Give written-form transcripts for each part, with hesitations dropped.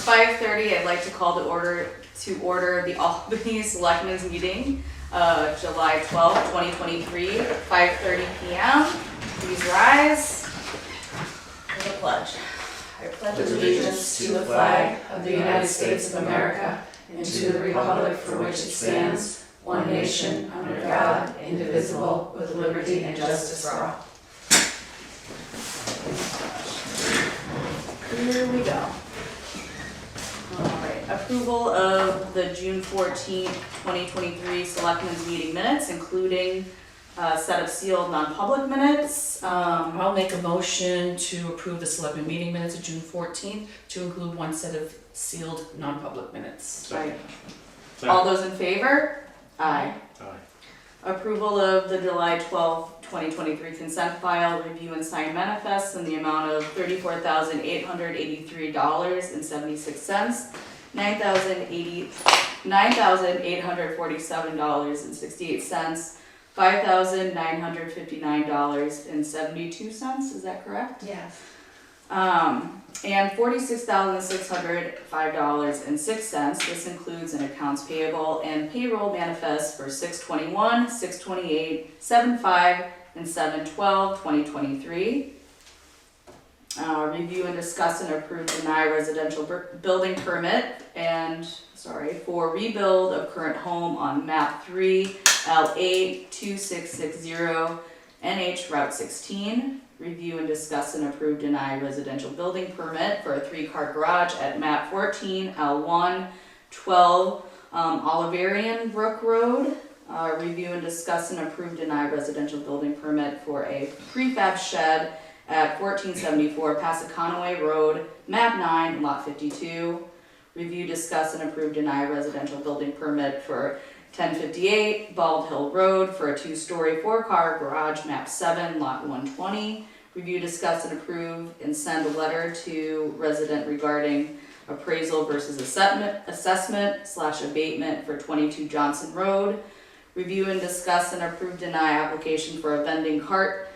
5:30, I'd like to call to order the Albany Selectmen's meeting, July 12th, 2023, 5:30 p.m. Please rise for the pledge. I pledge allegiance to the flag of the United States of America and to the republic for which it stands, one nation, under God, indivisible, with liberty and justice for all. Here we go. Alright, approval of the June 14th, 2023 Selectmen's meeting minutes, including a set of sealed non-public minutes. I'll make a motion to approve the Selectmen meeting minutes of June 14th to include one set of sealed non-public minutes. Right. All those in favor? Aye. Aye. Approval of the July 12th, 2023 consent file, review and sign manifests in the amount of $34,883.76, $9,847.68, $5,959.72, is that correct? Yes. And $46,605.06. This includes an accounts payable and payroll manifest for 6/21, 6/28, 7/5, and 7/12/2023. Review and discuss and approve deny residential building permit for rebuild of current home on map 3, L8, 2660, NH Route 16. Review and discuss and approve deny residential building permit for a 3-car garage at map 14, L1, 12, Oliverian Brook Road. Review and discuss and approve deny residential building permit for a prefab shed at 1474 Passaconaway Road, map 9, lot 52. Review, discuss, and approve deny residential building permit for 1058 Bald Hill Road for a 2-story 4-car garage, map 7, lot 120. Review, discuss, and approve and send a letter to resident regarding appraisal versus assessment/abatement for 22 Johnson Road. Review and discuss and approve deny application for a vending cart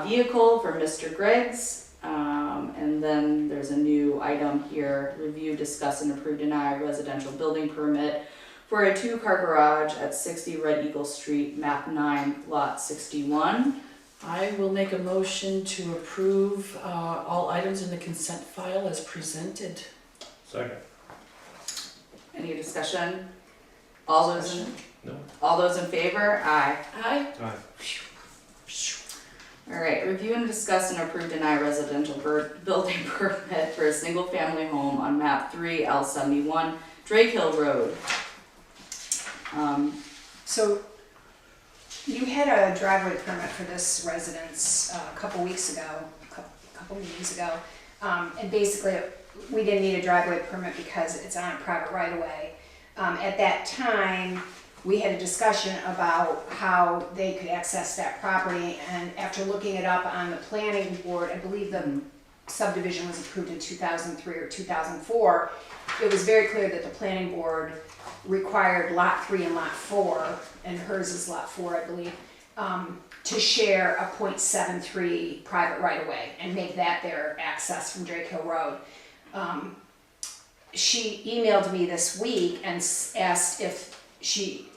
vehicle for Mr. Griggs. And then there's a new item here. Review, discuss, and approve deny residential building permit for a 2-car garage at 60 Red Eagle Street, map 9, lot 61. I will make a motion to approve all items in the consent file as presented. Second. Any discussion? All those in favor? Aye. Aye. Aye. Alright, review and discuss and approve deny residential building permit for a single family home on map 3, L71, Drake Hill Road. So you had a driveway permit for this residence a couple meetings ago. And basically, we didn't need a driveway permit because it's on a private right-of-way. At that time, we had a discussion about how they could access that property, and after looking it up on the planning board, I believe the subdivision was approved in 2003 or 2004, it was very clear that the planning board required lot 3 and lot 4, and hers is lot 4, I believe, to share a .73 private right-of-way and make that their access from Drake Hill Road. She emailed me this week and asked if she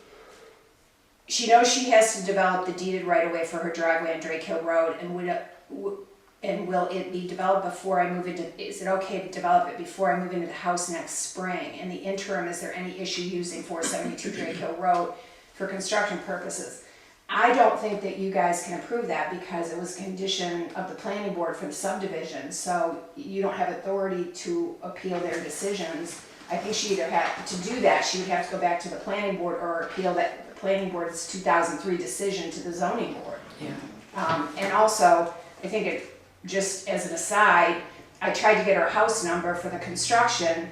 knows she has to develop the deeded right-of-way for her driveway on Drake Hill Road, and will it be developed before I move into, is it okay to develop it before I move into the house next spring? In the interim, is there any issue using 472 Drake Hill Road for construction purposes? I don't think that you guys can approve that because it was a condition of the planning board for the subdivision, so you don't have authority to appeal their decisions. I think she either had to do that, she would have to go back to the planning board or appeal that planning board's 2003 decision to the zoning board. Yeah. And also, I think it, just as an aside, I tried to get her house number for the construction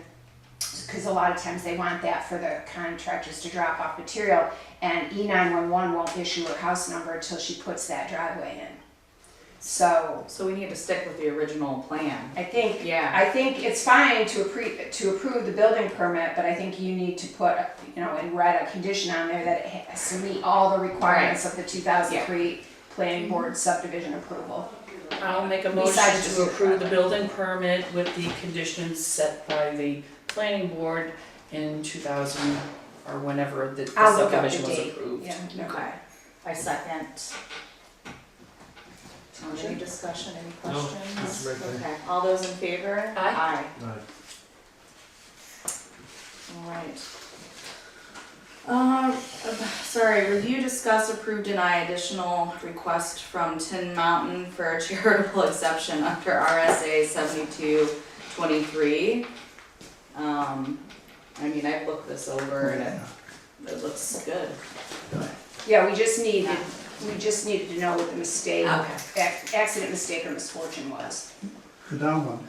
because a lot of times they want that for the contractors to drop off material, and E911 won't issue her house number until she puts that driveway in. So we need to stick with the original plan. I think Yeah. it's fine to approve the building permit, but I think you need to put, in red a condition on there that it has to meet all the requirements of the 2003 planning board subdivision approval. I'll make a Besides motion just to your approve the driveway. building permit with the conditions set by the planning board in 2000, or whenever the I'll look up the subdivision was date. approved. Yeah, no. Okay, I second. Any discussion, any No, questions? that's right there. Okay, all those in favor? Aye. Right. Alright. Sorry, review, discuss, approve, deny additional request from Tin Mountain for a charitable exception under RSA 7223. I mean, I've looked this over and it looks good. Yeah, we just needed to know what the mistake, Okay. accident, mistake, or misfortune was. The down one.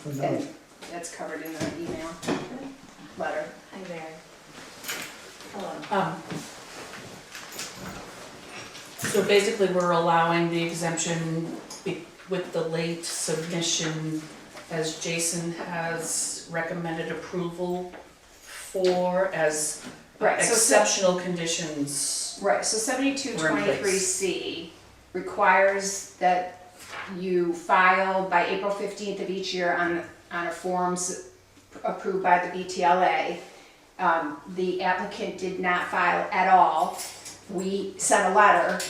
The down. And that's covered in the email letter. Hi there. Hello. So basically, we're allowing the exemption with the late submission, as Jason has recommended approval for, as Right, so exceptional conditions. Right, so 7223C requires that you file by April 15th of each year on a forms approved by the BTLA. The applicant did not file at all. We sent a letter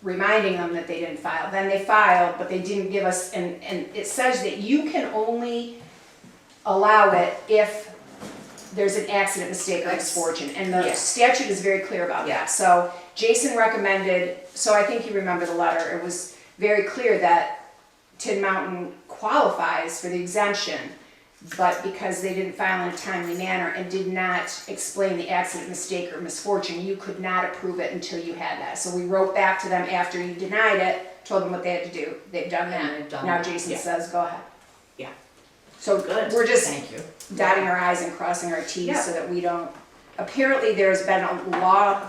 reminding them that they didn't file. Then they filed, but they didn't give us, and it says that you can only allow it if there's an accident, mistake, or misfortune, and the Yeah. statute is very clear about Yeah. that. So Jason recommended, so I think you remember the letter, it was very clear that Tin Mountain qualifies for the exemption, but because they didn't file in a timely manner and did not explain the accident, mistake, or misfortune, you could not approve it until you had that. So we wrote back to them after you denied it, told them what they had to do. They've done And that. they've done Now that. Jason Yeah. says, go ahead. Yeah. So Good. we're just Thank you. dotting our i's and crossing our t's Yeah. so that we don't, apparently there's been a law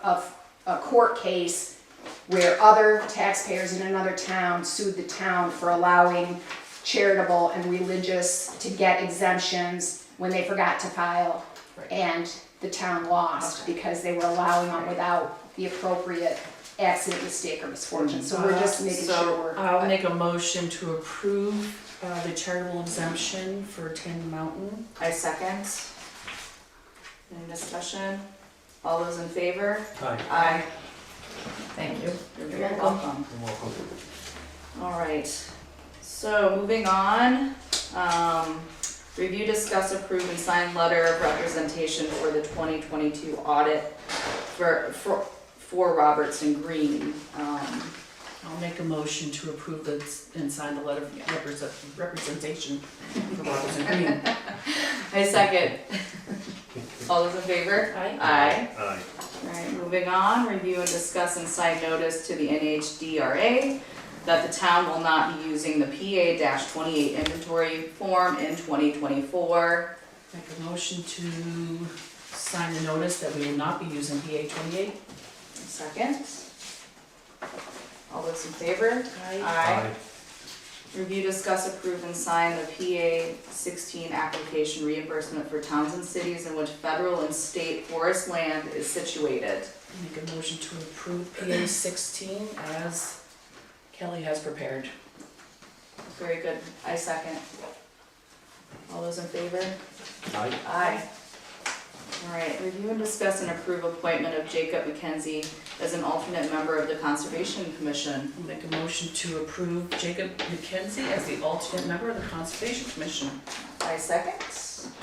of a court case where other taxpayers in another town sued the town for allowing charitable and religious to get exemptions when they forgot to file, Right. and the town lost because they were allowing them without the appropriate accident, mistake, or misfortune. So we're just making So sure we're. I'll make a motion to approve the charitable exemption for Tin Mountain. I second. Any discussion? All those in favor? Aye. Aye. Thank you. You're You're very welcome. welcome. You're welcome. Alright, so moving on, review, discuss, approve, and sign letter of representation for the 2022 audit for Robertson Green. I'll make a motion to approve and sign the letter of representation for Robertson Green. I second. All those in favor? Aye. Aye. Aye. Alright, moving on, review and discuss and sign notice to the NHDRA that the town will not be using the PA-28 inventory form in 2024. Make a motion to sign the notice that we will not be using PA 28. Second. All those in favor? Aye. Aye. Review, discuss, approve, and sign the PA 16 application reimbursement for towns and cities in which federal and state forest land is situated. Make a motion to approve PA 16 as Kelly has prepared. Very good. I second. All those in favor? Aye. Aye. Alright, review and discuss and approve appointment of Jacob McKenzie as an alternate member of the Conservation Commission. Make a motion to approve Jacob McKenzie as the alternate member of the Conservation Commission. I second.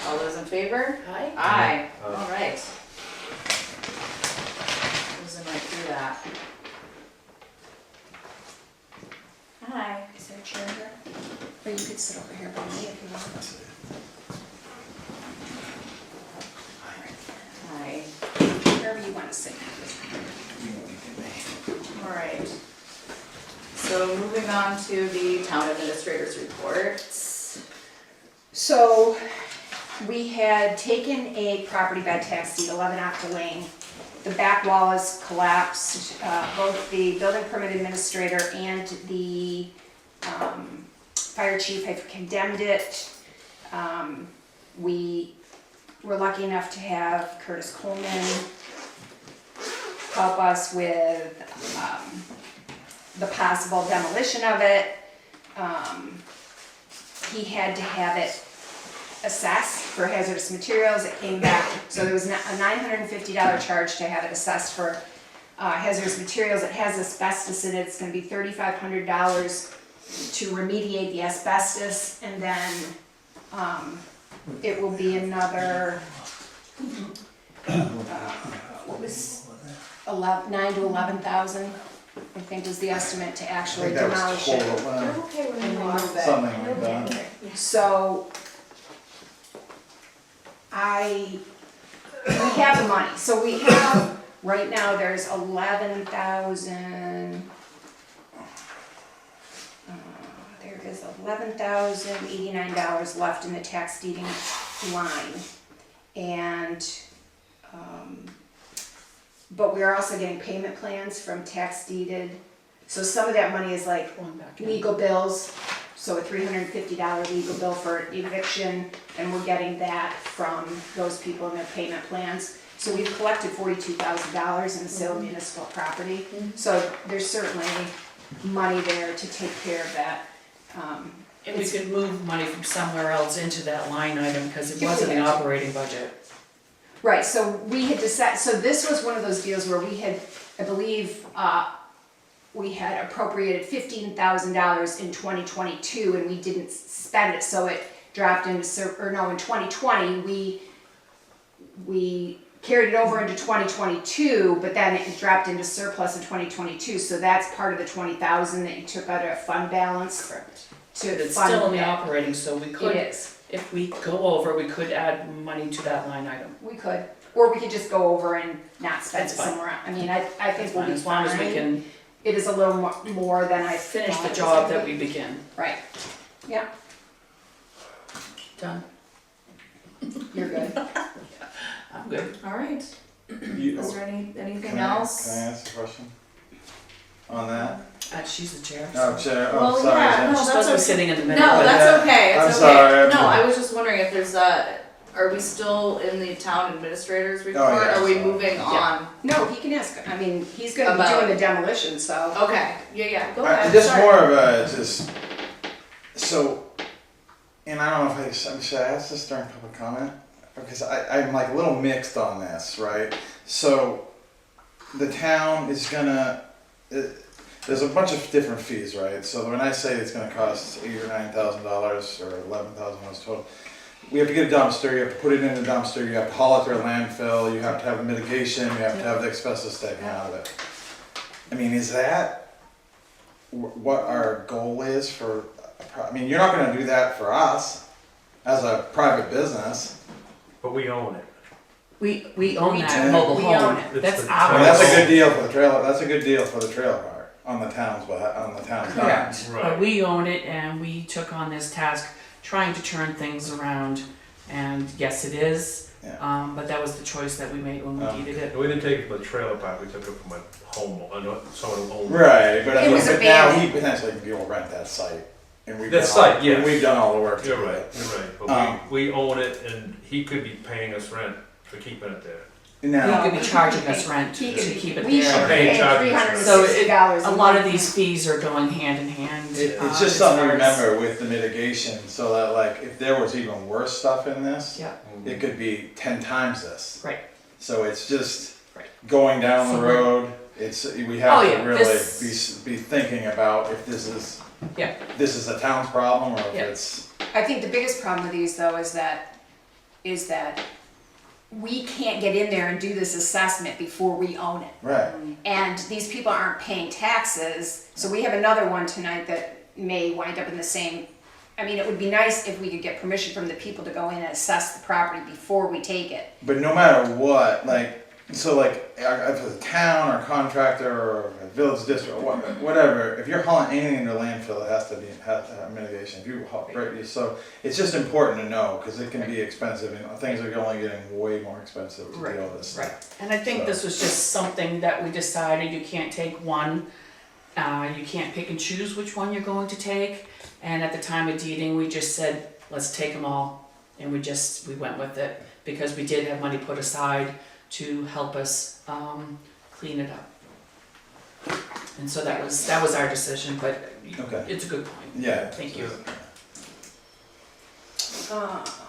All those in favor? Aye. Aye. Aye. Alright. Cruising right through that. Hi. Is there a chair here? Or you could sit over here by me if you want. Hi. Wherever you want to sit. Alright. So moving on to the town administrator's reports. So, we had taken a property by tax deed, 11 Octa Lane. The back wall is collapsed. Both the building permit administrator and the fire chief have condemned it. We were lucky enough to have Curtis Coleman help us with the possible demolition of it. He had to have it assessed for hazardous materials. It came back, so there was a $950 charge to have it assessed for hazardous materials. It has asbestos in it. It's gonna be $3,500 to remediate the asbestos, and then it will be another, what was 9 to 11,000, I think was the estimate to I actually think that was demolish it. total, okay when And remove it. something like that. So, we have the money, so we have, right now, there's 11,000, there is $11,089 left in the tax deeding line. And, but we are also getting payment plans from tax deeded, so some of that money is like Going back in. legal bills, so a $350 legal bill for eviction, and we're getting that from those people in their payment plans. So we've collected $42,000 in the sale of municipal property, so there's certainly money there to take care of that. And we could move money from somewhere else into that line item, because it If we wasn't the had to. operating budget. Right, so we had decided, so this was one of those deals where we had, I believe, we had appropriated $15,000 in 2022 and we didn't spend it, so it dropped into, in 2020, we carried it over into 2022, but then it dropped into surplus in 2022, so that's part of the 20,000 that you took out of fund balance to But it's fund still in the that. operating, so we could, It is, if we go over, we could add money to that line item. we could, or we could just go over and not spend it That's fine. somewhere else. I mean, I think That's we'll fine, be as long as we fine. can It is a little more than I finish thought the it was job gonna that be. we begin. Right, yeah, Done. you're good. I'm good. Alright, You- is there anything Can I else? ask a question on that? She's the chair. Oh, Chair, Well, oh, sorry. yeah, Jen. no, She's supposed to be that's sitting in the middle. No, but- that's okay, I'm it's sorry, okay. No, I'm- I was just wondering if there's are we still in the town administrator's report? Oh, yeah, Are we sorry. moving on? No, he can ask, I mean, he's gonna be About- doing the demolition, so. Okay, yeah, go ahead. Just sorry. more of a, so, and I don't know if should I ask this during public comment? Because I'm like a little mixed on this, right? So, the town is gonna, there's a bunch of different fees, right? So when I say it's gonna cost $8,000 or $9,000 or $11,000 total, we have to get a dumpster, you have to put it in a dumpster, you have to haul it to a landfill, you have to have a mitigation, you have to have the asbestos taken out of it. I mean, is that what our goal is for, I mean, you're not gonna do that for us as a private business. But we own it. We own We that do. mobile We home. own it. It's That's the our. I mean, that's a good deal for the trailer, that's a good deal for the trailer park on the town's, on the town's dime. Correct. Right. But we own it and we took on this task, trying to turn things around. And yes, it is. Yeah. But that was the choice that we made when we needed it. We didn't take it from the trailer park, we took it from a home, someone who owned it. Right, but I It mean, was but now he abandoned. potentially could go rent that site. And we've That done site, all, yes. and we've done all the work. to You're do right, it. you're right, but we own it and he could be paying us rent for keeping it there. Now, He could be charging us rent He to could be- keep it We should there. Pay pay charges. $360 A lot of these fees are going hand in hand. it's as just something to far as- remember with the mitigation, so that like, if there was even worse stuff in this, Yeah, it could be 10 times this. right. So it's just Right. going down So the we're- road, we Oh, have yeah, to really this- be thinking about if this is, Yeah. this is a town's problem or if Yeah. it's, I think the biggest problem with these though is that we can't get in there and do this assessment before we own it. right. And these people aren't paying taxes, so we have another one tonight that may wind up in the same. I mean, it would be nice if we could get permission from the people to go in and assess the property before we take it. But no matter what, like, so like, if it's a town or contractor or a village district, or whatever, if you're hauling anything into landfill, it has to have mitigation. If you haul, right, so it's just important to know, because it can be expensive, and things are only getting way more expensive to Right, deal with this right. stuff. And I think So- this was just something that we decided you can't take one. You can't pick and choose which one you're going to take. And at the time of deeding, we just said, let's take them all. And we went with it because we did have money put aside to help us clean it up. And so that was our decision, but Okay. it's a good point. Yeah. Thank you.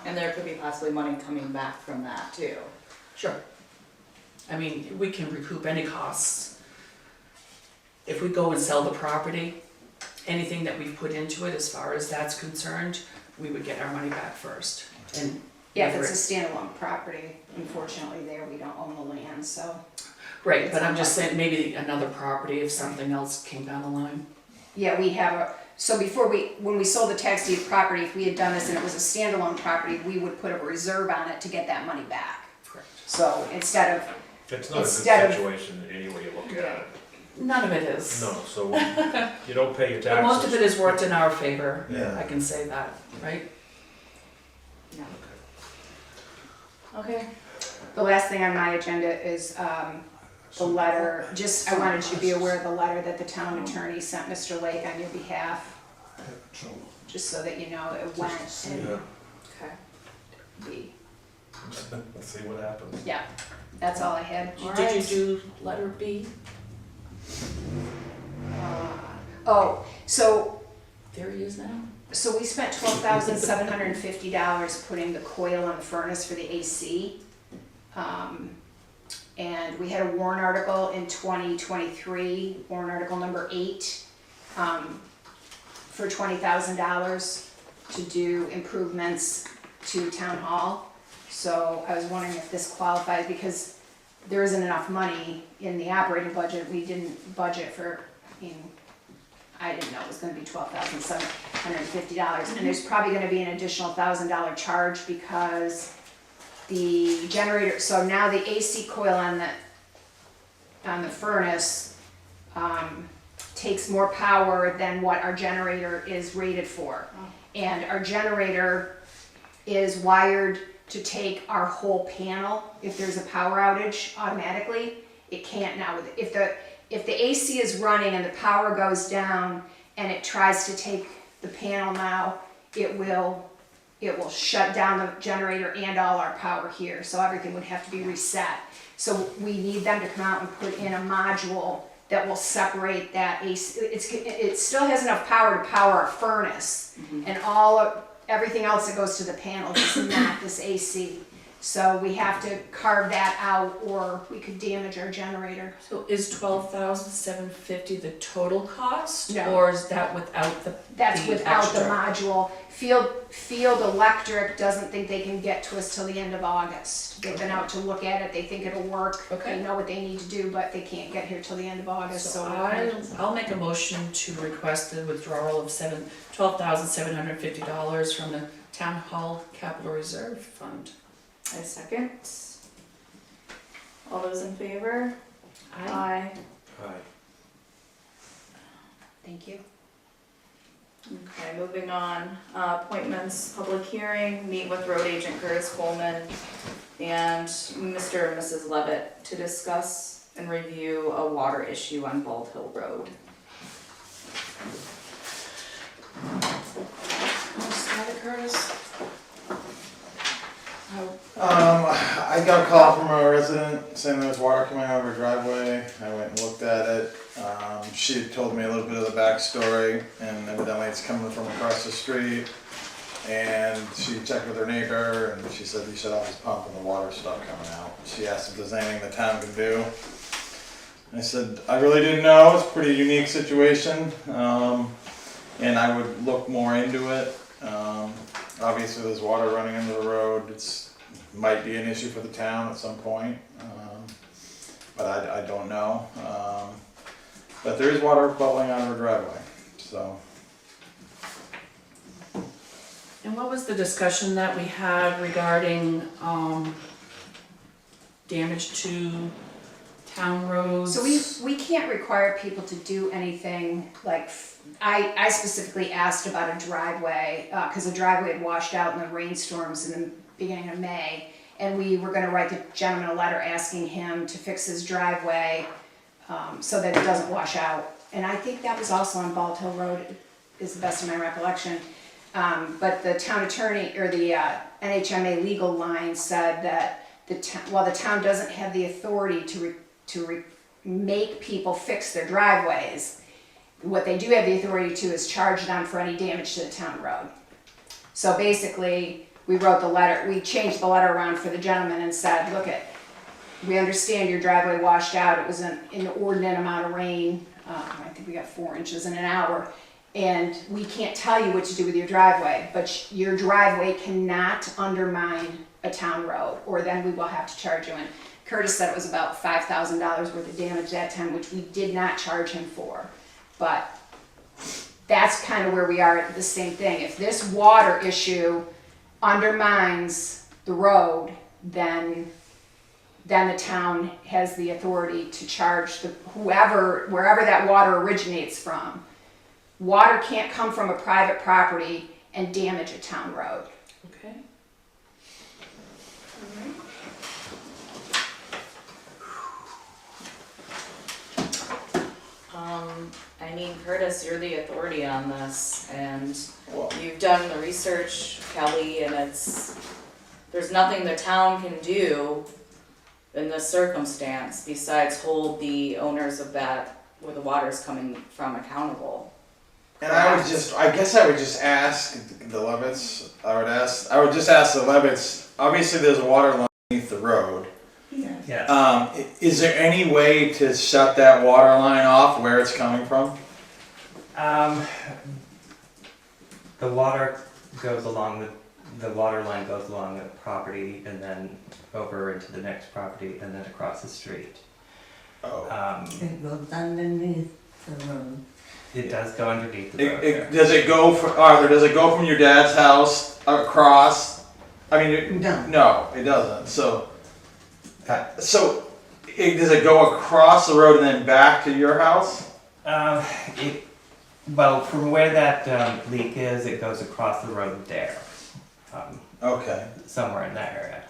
And there could be possibly money coming back from that too. Sure. I mean, we can recoup any costs. If we go and sell the property, anything that we've put into it as far as that's concerned, we would get our money back first. And Yeah, if whether it's a standalone property, unfortunately there we don't own the land, so. right, but I'm just saying maybe another property if something else came down the line. Yeah, we have so when we sold the tax deed property, if we had done this and it was a standalone property, we would put a reserve on it to get that money back. Correct. So instead of, It's not a good Instead of- situation any way you look at it. None of it is. No, so you don't pay your taxes. But most of it is worked in our favor. Yeah. I can say that, right? Yeah. Okay. the last thing on my agenda is the letter, I wanted you to be aware of the letter that the town attorney sent Mr. Lake on your behalf, just so that you know it went and Yeah, Okay. we, let's see what happens. yeah, that's all I had. Did you do letter B? Oh, so There he is now. So we spent $12,750 putting the coil on the furnace for the AC. And we had a warrant article in 2023, warrant article number 8, for $20,000 to do improvements to town hall. So I was wondering if this qualifies, because there isn't enough money in the operating budget. We didn't budget for, I didn't know it was gonna be $12,750, and there's probably gonna be an additional $1,000 charge because the generator, so now the AC coil on the furnace, takes more power than what our generator is rated for. And our generator is wired to take our whole panel. If there's a power outage automatically, it can't now. If the AC is running and the power goes down and it tries to take the panel now, it will shut down the generator and all our power here, so everything would have to be reset. So we need them to come out and put in a module that will separate that AC. It still has enough power to power our furnace, and everything else that goes to the panel is not this AC. So we have to carve that out, or we could damage our generator. So is $12,750 the total cost? No. Or is that without the That's the without the extra? module. Field Electric doesn't think they can get to us till the end of August. They've been out to look at it, they think it'll work, Okay. they know what they need to do, but they can't get here till the end of August, So so. I'll make a motion to request the withdrawal of $12,750 from the Town Hall Capital Reserve Fund. I second. All those in favor? Aye. Hi. Thank you. Okay, moving on, appointments, public hearing, meet with road agent Curtis Coleman and Mr. and Mrs. Levitt to discuss and review a water issue on Bald Hill Road. Curtis? I got a call from a resident saying there was water coming out of her driveway. I went and looked at it. She told me a little bit of the backstory, and evidently it's coming from across the street. And she checked with her neighbor, and she said you should have this pump and the water stopped coming out. She asked if there's anything the town can do. I said I really didn't know. It's a pretty unique situation, and I would look more into it. Obviously, there's water running into the road. Might be an issue for the town at some point, but I don't know. But there is water bubbling out of her driveway, so. And what was the discussion that we had regarding damage to town roads? So we can't require people to do anything like, I specifically asked about a driveway, cause the driveway had washed out in the rainstorms in the beginning of May. And we were gonna write the gentleman a letter asking him to fix his driveway, so that it doesn't wash out. And I think that was also on Bald Hill Road, is the best of my recollection. But the town attorney, or the NHMA legal line said that the town doesn't have the authority to make people fix their driveways. What they do have the authority to is charge them for any damage to the town road. So basically, we changed the letter around for the gentleman and said, look we understand your driveway washed out, it was an inordinate amount of rain, I think we got 4 inches in an hour, and we can't tell you what to do with your driveway, but your driveway cannot undermine a town road, or then we will have to charge you. And Curtis said it was about $5,000 worth of damage that time, which we did not charge him for. But that's kind of where we are at the same thing. If this water issue undermines the road, then the town has the authority to charge wherever that water originates from. Water can't come from a private property and damage a town road. Okay. I mean, Curtis, you're the authority on this, and Well, you've done the research, Kelly, and there's nothing the town can do in this circumstance besides hold the owners of that, where the water's coming from, accountable. and I guess I would just ask the Levitts, I would just ask the Levitts, obviously there's a water line beneath the road. Yeah. Is there any way to shut that water line off where it's coming from? The water goes along the water line goes along the property and then over into the next property and then across the street. Oh. It goes underneath the road. It does go underneath the road. Does it go Arthur, does it go from your dad's house across? I mean, No. no, it doesn't. So does it go across the road and then back to your house? Well, from where that leak is, it goes across the road there, Okay. somewhere in that area.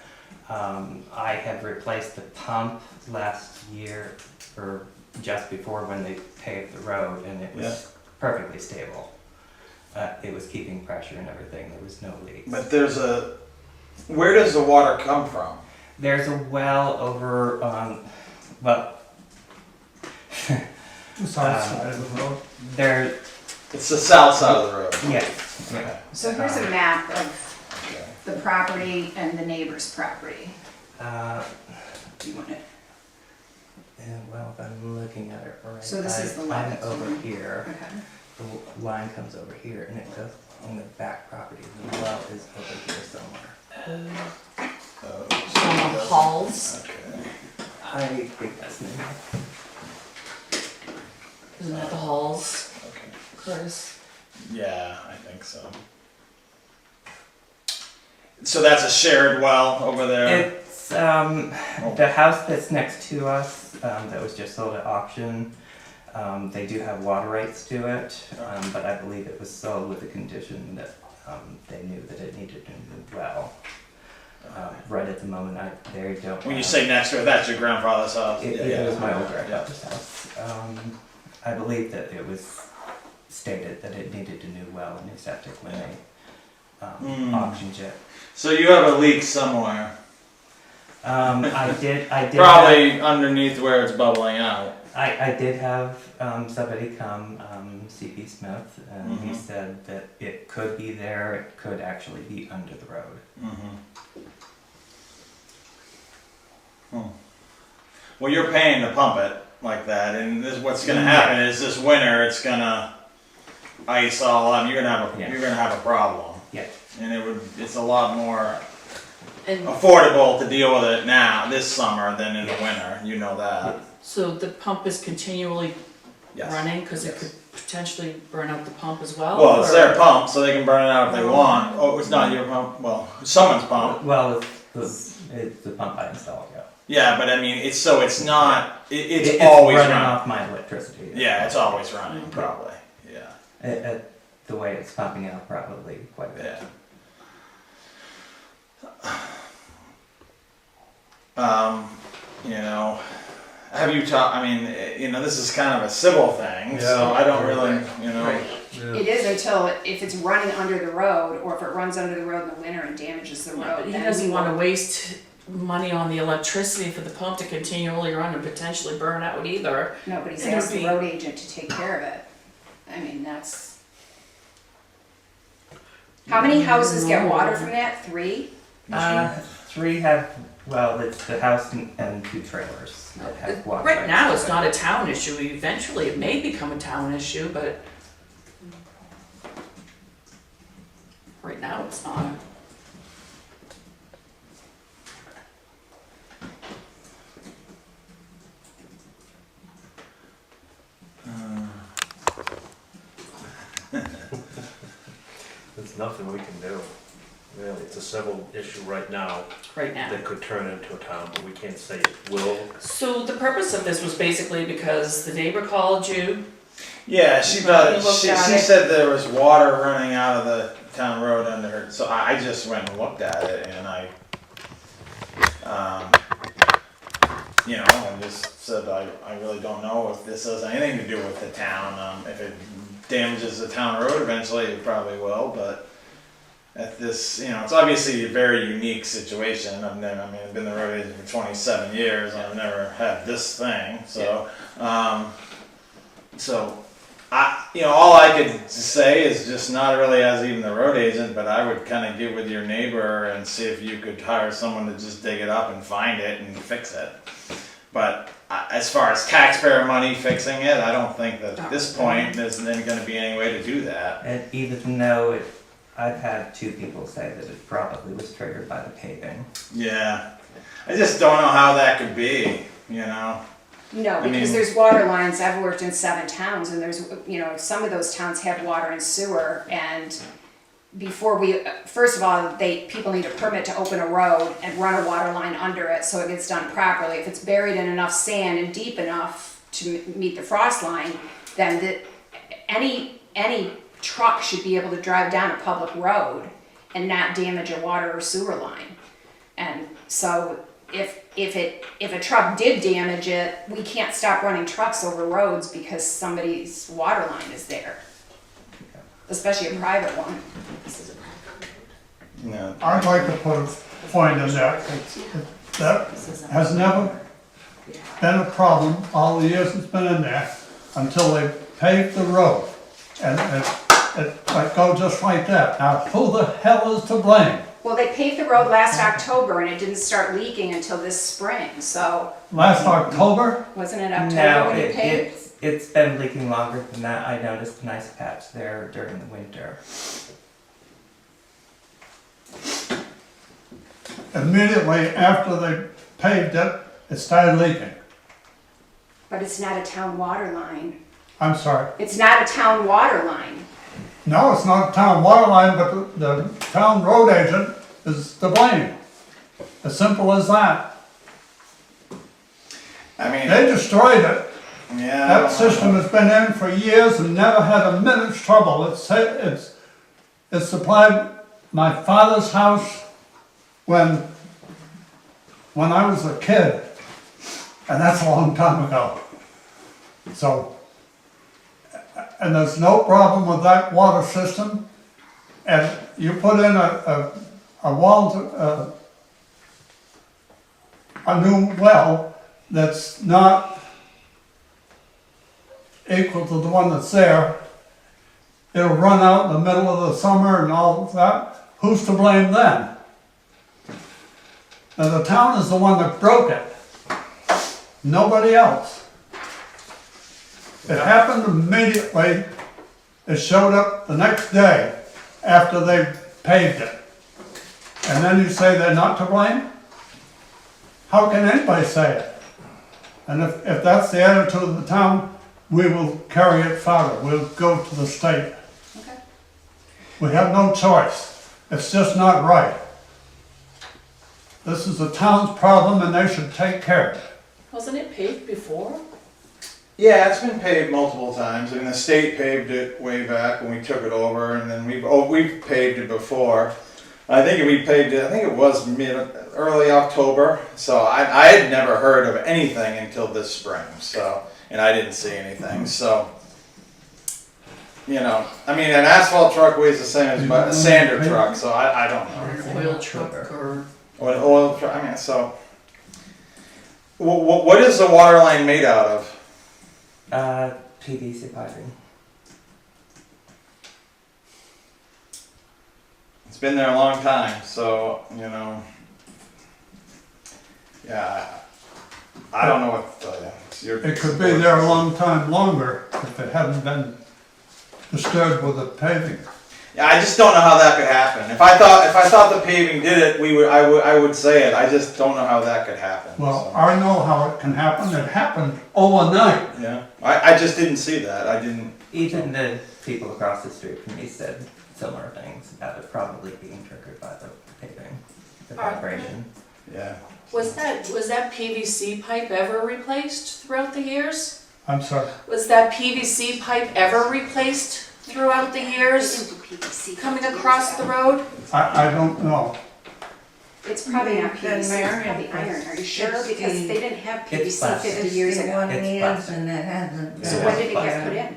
I had replaced the pump last year, or just before when they paved the road, and it was perfectly stable. It was keeping pressure and everything. There was no leaks. But where does the water come from? There's a well over on, well, The south side of the road. there, It's the south side of the road. yes. Yeah. So here's a map of the property and the neighbor's property. Do you want it? Well, if I'm looking at it right, So this is the I'm line. over here. Okay. The line comes over here and it goes on the back property. The well is over here somewhere. On the halls, Okay. I think that's new. isn't that the halls, Okay. Curtis? Yeah, I think so. So that's a shared well over there. It's the house that's next to us that was just sold at auction. They do have water rights to it, but I believe it was sold with the condition that they knew that it needed a new well. Right at the moment, they don't. When you say next to it, that's your grandfather's house. It was my old grandfather's house. I believe that it was stated that it needed a new well, a new septic when they auctioned it. So you have a leak somewhere. I did. Probably underneath where it's bubbling out. I did have somebody come, C.P. Smith, and he Mhm. said that it could be there. It could actually be under the road. Well, you're paying to pump it like that, and what's going to happen is this winter it's going to ice all up. You're gonna have a problem. Yeah. And it's a lot more And affordable to deal with it now this summer than in the winter. You know that. so the pump is continually Yes. running, because it could potentially burn out the pump as well? Well, it's or- their pump, so they can burn it out if they want. Oh, it's not your pump. Well, it's someone's pump. Well, it's the pump I installed. Yeah. Yeah, but I mean, it's not. It's It's always running running. off my electricity. Yeah, it's always running. Probably. Yeah. The way it's pumping out, probably quite a bit. Yeah. You know, have you talked? I mean, you know, this is kind of a civil thing, so I don't really, you know. It is until, if it's running under the road, or if it runs under the road in the winter and damages the Yeah, road. but he then doesn't we want to will- waste money on the electricity for the pump to continually run and potentially burn out either. Nobody's It'd asked the be- road agent to take care of it. I mean, that's. How many houses get water from that? 3? 3 have, well, it's the house and 2 trailers that have water. Right now, rights it's to not it. a town issue. Eventually, it may become a town issue, but right now, it's not. There's nothing we can do. Really, it's a civil issue right now Right now. that could turn into a town, but we can't say it will. So the purpose of this was basically because the neighbor called you. Yeah, she Right, thought, you looked she at it. said there was water running out of the town road under her, so I just went and looked at it and you know, I just said, I really don't know if this has anything to do with the town. If it damages the town road eventually, it probably will, but at this, you know, it's obviously a very unique situation. I've been the road agent for 27 years, and I've never had this thing, so, all I could say is just not really as even the road agent, but I would kind of get with your neighbor and see if you could hire someone to just dig it up and find it and fix it. But as far as taxpayer money fixing it, I don't think that at this point there's going to be any way to do that. And even though I've had 2 people say that it probably was triggered by the paving. Yeah, I just don't know how that could be, you know? No, I because mean- there's water lines. I've worked in 7 towns, and there's, some of those towns have water and sewer, and before first of all, people need a permit to open a road and run a water line under it so it gets done properly. If it's buried in enough sand and deep enough to meet the frost line, then any truck should be able to drive down a public road and not damage a water or sewer line. And so if a truck did damage it, we can't stop running trucks over roads because somebody's water line is there, especially a private one. No. I'd like to put a point in there. That has never been a problem all the years it's been in there until they paved the road. And it goes just like that. Now, who the hell is to blame? Well, they paved the road last October and it didn't start leaking until this spring, so Last October, wasn't it October No, when you paved? it's been leaking longer than that. I noticed a nice patch there during the winter. immediately after they paved it, it started leaking. But it's not a town water line. I'm sorry. It's not a town water line. No, it's not town water line, but the town road agent is to blame. As simple as that. I mean, They destroyed it. yeah. I That don't system know. has been in for years and never had a minute's trouble. It supplied my father's house when I was a kid, and that's a long time ago. So, and there's no problem with that water system. And you put in a new well that's not equal to the one that's there, it'll run out in the middle of the summer and all of that. Who's to blame then? Now the town is the one that broke it, nobody else. It happened immediately. It showed up the next day after they paved it. And then you say they're not to blame? How can anybody say it? And if that's the attitude of the town, we will carry it further. We'll go to the state. Okay. We have no choice. It's just not right. This is the town's problem and they should take care of it. Wasn't it paved before? Yeah, it's been paved multiple times. I mean, the state paved it way back when we took it over, and then we've paved it before. I think it was early October. So I had never heard of anything until this spring. So, and I didn't see anything. So, you know, I mean, an asphalt truck weighs the same as a sander truck. So I don't know. Oil truck or Or an oil, I mean, so. What is the water line made out of? PVC piping. It's been there a long time, so, you know. Yeah, I don't know what to tell you. It's your- It could be there a long time longer if it hadn't been disturbed with the paving. Yeah, I just don't know how that could happen. If I thought the paving did it, I would say it. I just don't know how that could happen. Well, so. I know how it can happen. It happened overnight. Yeah, I just didn't see that. I didn't. Even the people across the street from me said similar things about it probably being triggered by the paving, the vibration. Yeah. Was that PVC pipe ever replaced throughout the years? I'm sorry. Was that PVC pipe ever replaced throughout the They years didn't do PVC coming 50 across years the ago. road? I don't know. It's probably not Then PVC, it's Mary, probably iron, are you sure? it's Because the- they didn't have It's PVC plastic. 50 years ago. 61 It's years plastic. and it hasn't. So Yeah. when did it get put in?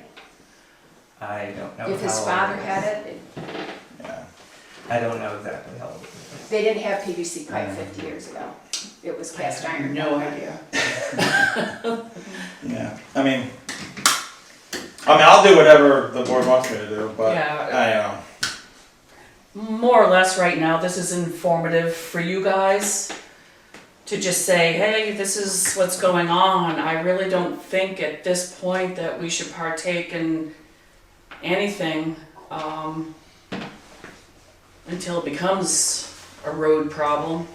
I don't know If his how old father it is. had it, Yeah. I don't know exactly how old it is. they didn't have PVC pipe 50 years ago. It was cast iron. No idea. Yeah. I mean, I'll do whatever the board wants me to do, but Yeah. I More or less right now, this is informative for you guys to just say, hey, this is what's going on. I really don't think at this point that we should partake in anything until it becomes a road problem.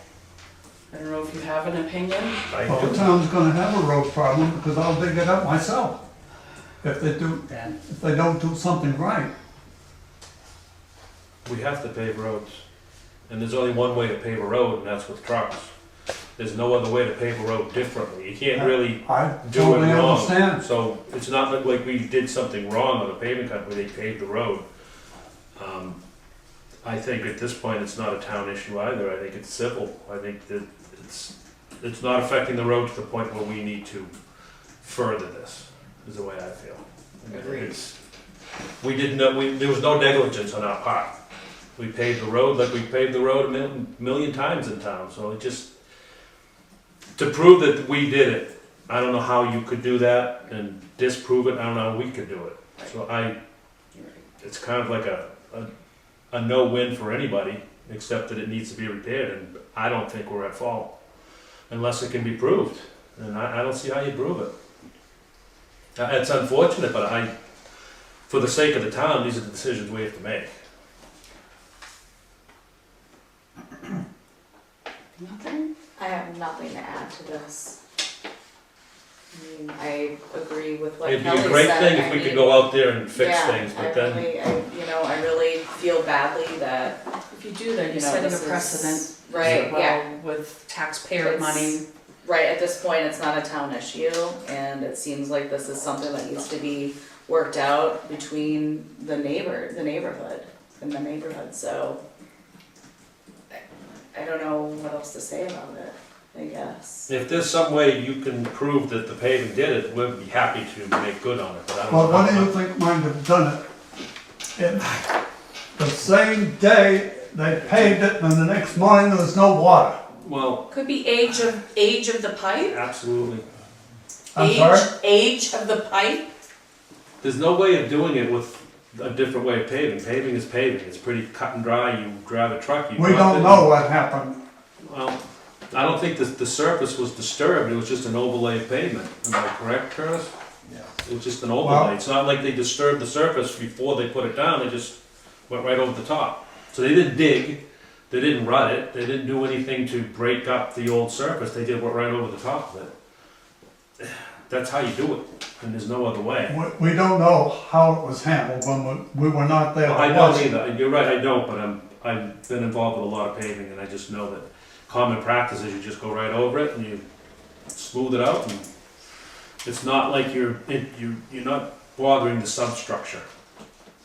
I don't know if you have an opinion. I Well, the do. town's gonna have a road problem because I'll dig it up myself. If they don't do something right. We have to pave roads. And there's only one way to pave a road, and that's with trucks. There's no other way to pave a road differently. You can't really I do it totally wrong. understand. So it's not like we did something wrong on the paving company, they paved the road. I think at this point, it's not a town issue either. I think it's civil. I think that it's not affecting the road to the point where we need to further this, is the way I feel. Agreed. There was no negligence on our part. We paved the road like we paved the road a million times in town, so it just, to prove that we did it, I don't know how you could do that, and disprove it, I don't know how we could do it. So it's kind of like a no-win for anybody, except that it needs to be repaired, and I don't think we're at fault, unless it can be proved, and I don't see how you prove it. It's unfortunate, but for the sake of the town, these are the decisions we have to make. Nothing? I have nothing to add to this. I mean, I agree with what It'd be Kelly a said. great thing if I we could mean, go out there and fix yeah, things, but then, I really feel badly that, If you do that, you're you know, setting a this precedent. is, right, well, yeah. with taxpayer It's- money. Right, at this point, it's not a town issue, and it seems like this is something that needs to be worked out between the neighborhood, so. I don't know what else to say about it, I guess. if there's some way you can prove that the paving did it, we'd be happy to make good on it, but I don't know. Well, what do how. you think might have done it? The same day they paved it and the next morning there was no water. Well, Could be age of the pipe? absolutely. I'm sorry? Age of the pipe? There's no way of doing it with a different way of paving. Paving is paving. It's pretty cut and dry. You drive a truck, you We drop don't it. know what happened. Well, I don't think the surface was disturbed. It was just an overlay of pavement. Am I correct, Curtis? Yeah. It was just an overlay. It's not like they disturbed the surface before they put it down. They just went right over the top. So they didn't dig. They didn't rut it. They didn't do anything to break up the old surface. They did went right over the top of it. That's how you do it, and there's no other way. We don't know how it was handled when we were not there. I to don't watch it. either. You're right, I don't, but I've been involved with a lot of paving, and I just know that common practice is you just go right over it and you smooth it out, and it's not like you're not bothering the substructure.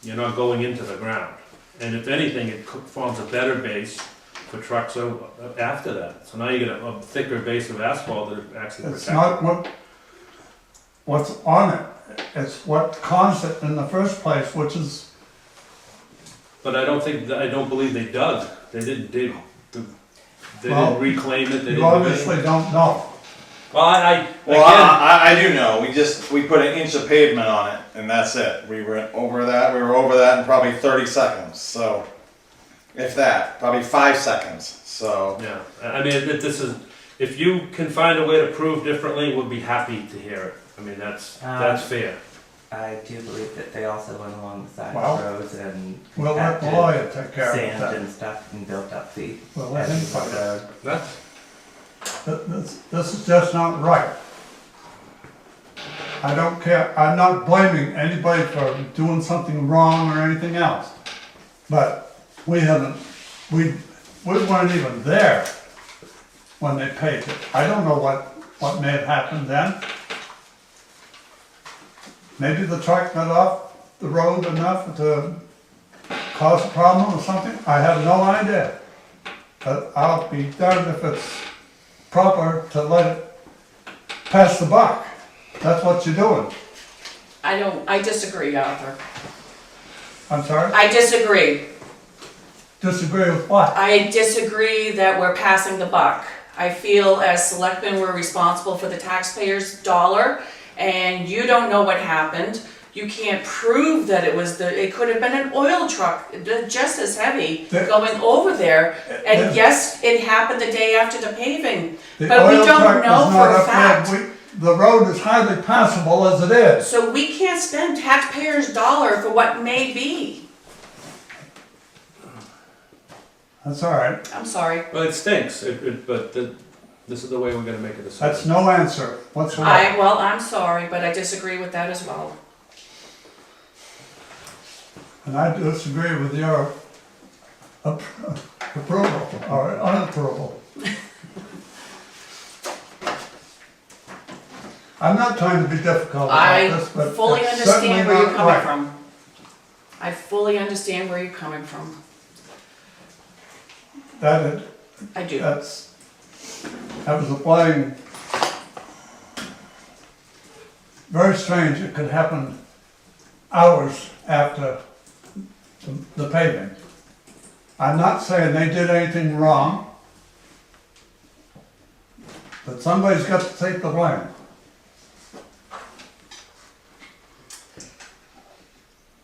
You're not going into the ground. And if anything, it forms a better base for trucks after that. So now you get a thicker base of asphalt that actually protects It's not what's on it, it's what caused it in the first place, which is, But I don't believe they dug. They didn't dig. They Well, didn't reclaim it, they You didn't. obviously don't know. Well, I, Well, again, I do know. We put an inch of pavement on it, and that's it. We were over that in probably 30 seconds. So, if that, probably 5 seconds. So, yeah, I mean, this is, if you can find a way to prove differently, we'll be happy to hear it. I mean, that's fair. I do believe that they also went along the side Well, of the roads and We'll let the compacted lawyer take care of sand that. and stuff and built up the We'll let him edges of fight the it. road. That's, This is just not right. I don't care, I'm not blaming anybody for doing something wrong or anything else. But we weren't even there when they paved it. I don't know what may have happened then. Maybe the truck got off the road enough to cause a problem or something. I have no idea. But I'll be darned if it's proper to let it pass the buck. That's what you're doing. I disagree, Arthur. I'm sorry? I disagree. Disagree with what? I disagree that we're passing the buck. I feel as selectmen, we're responsible for the taxpayers' dollar, and you don't know what happened. You can't prove that it could have been an oil truck, just as heavy, going over there. And yes, it happened the day after the paving, The but we oil don't truck know is for not a up there. fact. The road is hardly passable as it is. So we can't spend taxpayers' dollar for what may be. That's all right. I'm sorry. well, it stinks, this is the way we're gonna make a decision. That's no answer whatsoever. I'm sorry, but I disagree with that as well. And I disagree with your approval or unapproval. I'm not trying to be difficult I about this, but fully it's certainly understand where you're not coming right. from. I fully understand where you're coming from. That I do. was applying. Very strange, it could happen hours after the paving. I'm not saying they did anything wrong, but somebody's got to take the blame.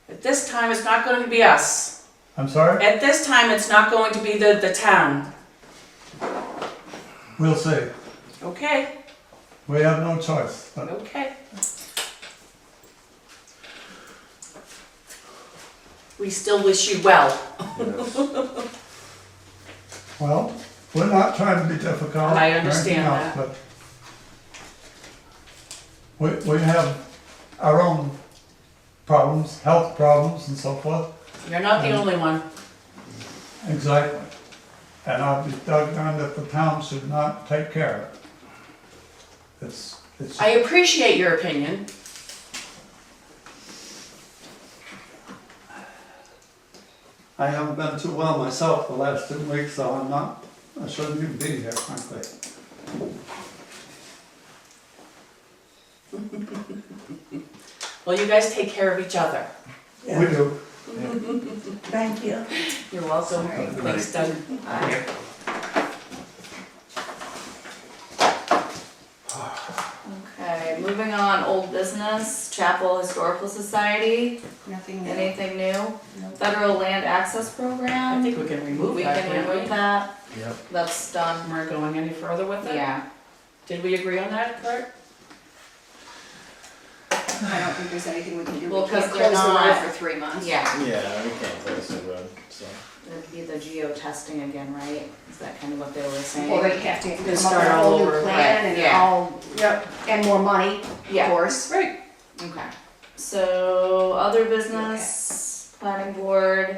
At this time, it's not going to be us. I'm sorry? At this time, it's not going to be the town. We'll see. Okay, We have no choice. But okay. We still wish you well. Yes. well, we're not trying to be difficult. I or understand anything else, but we have our own problems, health problems and so forth. You're not the only one. Exactly. And I'll be doggone if the town should not take care of it. It's. I appreciate your opinion. I haven't been too well myself the last 2 weeks, so I shouldn't even be here, frankly. Well, you guys take care of each other. We do. Thank you. You're welcome. Thanks, Doug. Okay, moving on, old business, Chapel Historical Society, Nothing new. anything new? Federal Land Access I Program, think we can remove we that, can can't remove we? that, Yep. that's done, We're going any further with it? yeah. Did we agree on that, Kurt? I don't think there's anything we can do. Well, We can't 'cause they're close the road not- for 3 months. Yeah, yeah, we can't close the road. So. it'd be the geo-testing again, right? Is that kind of what they were saying? Well, they have to come up with start a all whole new over, plan right, and yeah. all, Yep. and more money, of Yeah, course. Right. okay. So, other business, planning board,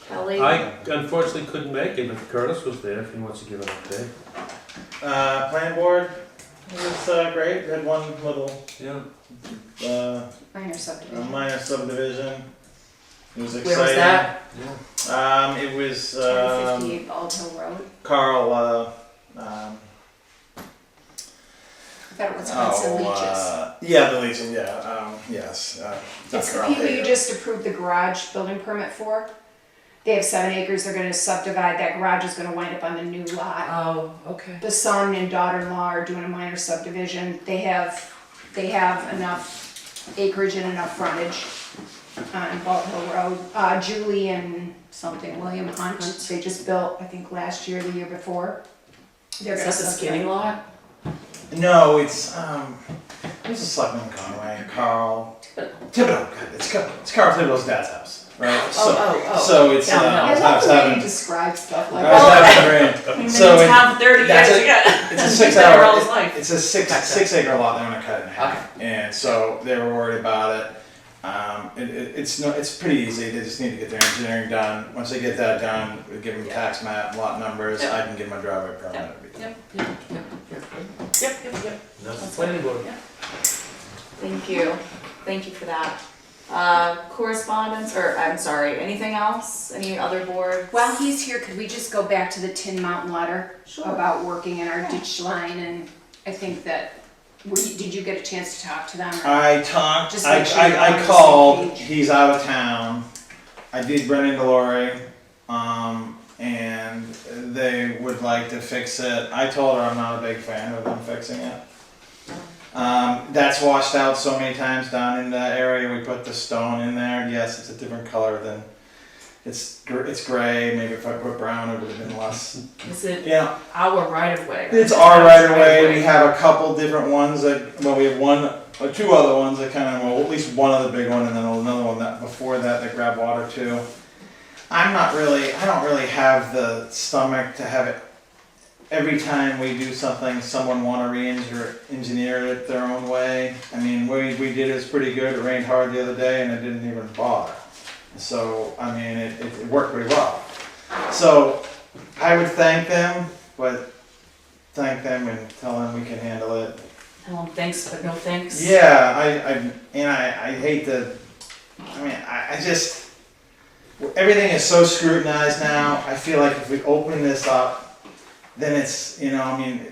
Kelly? I unfortunately couldn't make it, but Curtis was there if he wants to give an update. Plan board was great. We had one little Yeah. Minor subdivision. minor subdivision. It was exciting. Where was that? Yeah. It was 1058 Bald Hill Road. Carl. I thought it was Hudson Leaches. Yeah, the leaches. Yeah. Yes. It's the Dr. people you Alhega. just approved the garage building permit for. They have 7 acres, they're gonna subdivide, that garage is gonna wind up on the new lot. Oh, okay. The son and daughter-in-law are doing a minor subdivision. They have enough acreage and enough frontage on Bald Hill Road. Julie and William Hunt, they just built, I think last year, or the year before. They're Is gonna that the subdivide. skinny lot? No, it's who's the Selectman Conway? Carl Thibodeau. It's Carl Thibodeau's dad's house, right? So it's Downhill. I it's love the way you having. describe stuff like I was that. having rain. So town 30 years that's ago. it's a He's 6 been there all hour. his life. It's a six acre lot. They're gonna cut it in half, and so they were worried about it. It's pretty easy. They just need to get their engineering done. Once they get that done, we give them tax map, lot numbers. Yep. I can give them a driveway permit. Yep. Everything. Yep. That's the planning board. Thank you. Thank you for that. Correspondence, or I'm sorry, anything else? Any other boards? While he's here, could we just go back to the Tin Mountain letter Sure. about working in our Yeah. ditch line? And I think that, did you get a chance to talk to them? or- I talked. Just make sure you're on I the called. same page. He's out of town. I did run into Lori, and they would like to fix it. I told her I'm not a big fan of them fixing it. That's washed out so many times down in that area. We put the stone in there. Yes, it's a different color than it's gray. Maybe if I put brown, it would have been less. Is it Yeah, our right of way? it's our right of way. We have a couple different ones that, well, we have one or two other ones that kind of, well, at least one other big one, and then another one that before that grab water too. I don't really have the stomach to have it. Every time we do something, someone want to re-engineer it their own way. I mean, we did it pretty good. It rained hard the other day, and it didn't even bother. So, I mean, it worked pretty well. So, I would thank them, but thank them and tell them we can handle it. Tell them thanks, but no thanks. Yeah, I hate to. I mean, I just everything is so scrutinized now. I feel like if we open this up, then it's, I mean,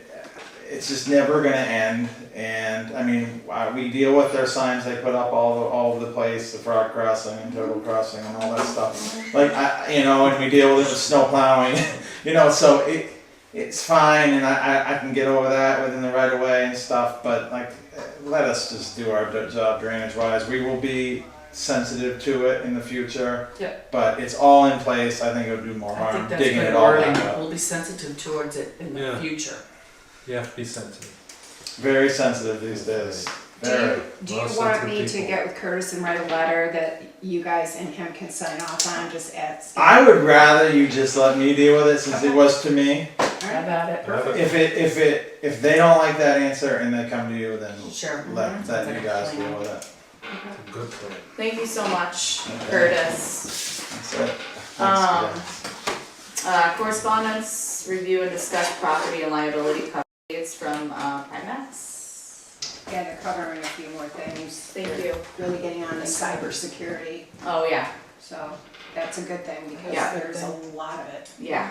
it's just never gonna end. And I mean, we deal with their signs they put up all over the place, the frog crossing and turtle crossing and all that stuff. Like, and we deal with it with snow plowing, so it's fine, and I can get over that within the right of way and stuff. But like, let us just do our job drainage wise. We will be sensitive to it in the future. Yeah. But it's all in place. I think it would do more I harm think that's digging good it all wording. back up. We'll be sensitive towards it in the Yeah. future. You have to be sensitive. Very sensitive these days. Very. Do you Well, want sensitive me to people. get with Curtis and write a letter that you guys and him can sign off on, just asking? I would rather you just let me deal with it since it was to me. How about it? Perfect. If they don't like that answer and they come to you, then Sure. let That's you a guys plan. deal with it. It's a good plan. Thank you so much, Okay. Curtis. That's it. Thanks, guys. Correspondence, review and discuss property and liability updates from Primex. Yeah, they're covering a few more things. Thank They're you. really getting on the cybersecurity, Oh, yeah, so that's a good thing because Yeah. there's a lot of it. yeah.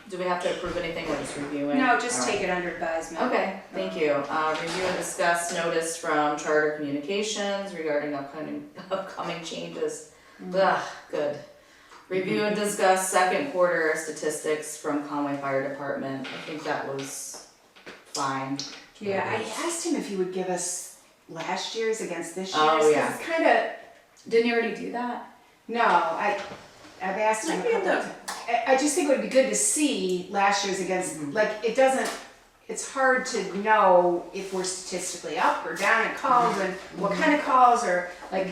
Do we have to approve anything or just reviewing? No, just All right. take it under advisement. Okay, thank you. Review and discuss notice from Charter Communications regarding upcoming changes. Ugh, good. Review and discuss second quarter statistics from Conway Fire Department. I think that was fine. Yeah, I asked him if he would give us last year's against this year's. Oh, 'cause yeah. It's kind of, Didn't you already do that? no, I've asked him a Maybe couple of times. I just think it would be good to see last year's against, like, it's hard to know if we're statistically up or down in calls and what kind of calls or like,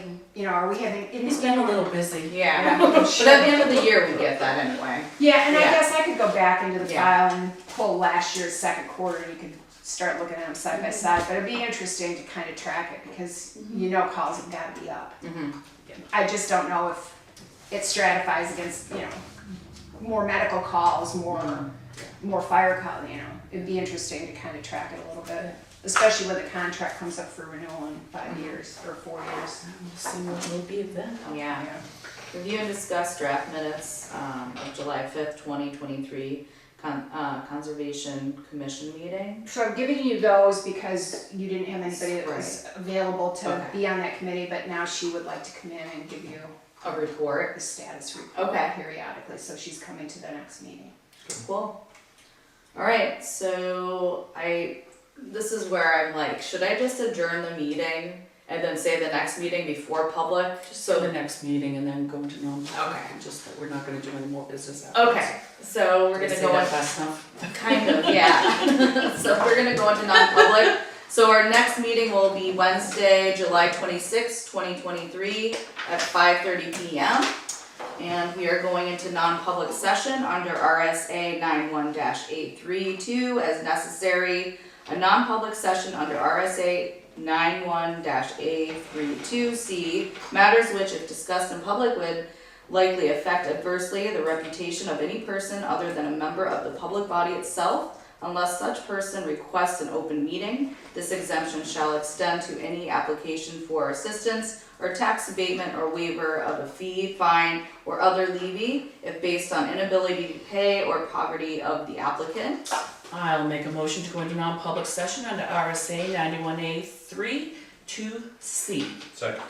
are we having? He's been a little busy. Yeah. But at the end of the year, we get that anyway. Yeah, and I Yeah. guess I could go back into the Yeah. file and pull last year's second quarter and you could start looking at them side by side, but it'd be interesting to kind of track it because calls have got to be up. Mm-hmm. I just don't know if it stratifies against, more medical calls, more fire calls, It'd be interesting to kind of track it a little bit, especially when the contract comes up for renewal in 5 years or 4 years. We'll see what will be then. Yeah. Review and discuss draft minutes of July 5th, 2023 Conservation Commission meeting. So I'm giving you those because you didn't have anybody that was available to Okay. be on that committee, but now she would like to come in and give you A report. the status report Okay. periodically, so she's coming to the next meeting. Cool. Alright, so this is where I'm like, should I just adjourn the meeting and then say the next meeting before public? So the next meeting and then go into non-public. Okay. Just that we're not gonna do any more business afterwards. Okay, so we're Did I gonna say go that in, fast enough? kind of, yeah. So we're gonna go into non-public. So our next meeting will be Wednesday, July 26th, 2023 at 5:30 PM. And we are going into non-public session under RSA 91-832 as necessary. A non-public session under RSA 91-A32C, matters which, if discussed in public, would likely affect adversely the reputation of any person other than a member of the public body itself, unless such person requests an open meeting. This exemption shall extend to any application for assistance or tax abatement or waiver of a fee, fine, or other levy if based on inability to pay or poverty of the applicant. I'll make a motion to go into non-public session under RSA 91A3 2C. Second.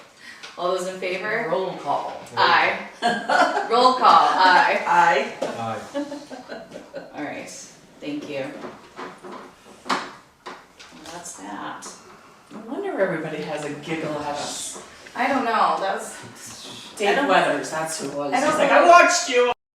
All those in favor? Roll call. Aye. Roll call, aye. Aye. Aye. Alright, thank you. Well, that's that. No wonder everybody has a giggle at us. I don't know, that was. Dave Weathers, that's who it was. I don't He's like, know. I watched you.